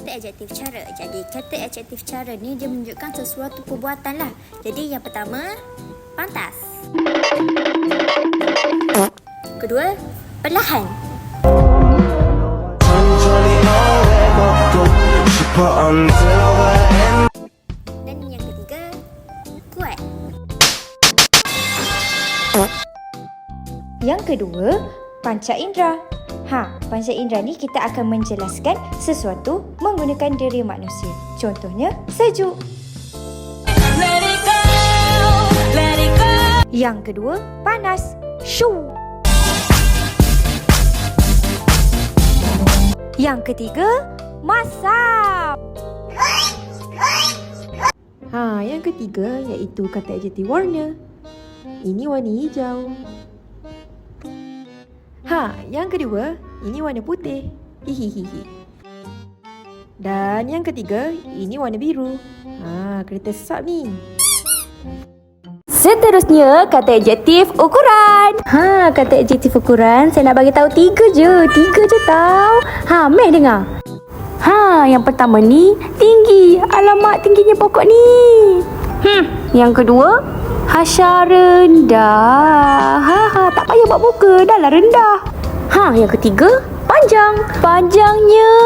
kata adjektif cara. Jadi kata adjektif cara ni dia menunjukkan sesuatu perbuatan lah. Jadi yang pertama, pantas. Kedua, perlahan. Dan yang ketiga, kuat. Yang kedua, panca indera. Panca indera ni kita akan menjelaskan sesuatu menggunakan diri manusia. Contohnya, sejuk. Yang kedua, panas. Shoo. Yang ketiga, masak. Yang ketiga iaitu kata adjektif warna. Ini warna hijau. Yang kedua, ini warna putih. Hihihihi. Dan yang ketiga, ini warna biru. Kereta sesap ni. Seterusnya, kata adjektif ukuran. Kata adjektif ukuran saya nak bagi tahu 3 je. 3 je tau. Meh dengar. Yang pertama ni tinggi. Alamak, tingginya pokok ni. Yang kedua, hasya rendah. Tak payah buat muka, dah lah rendah. Yang ketiga, panjang. Panjangnya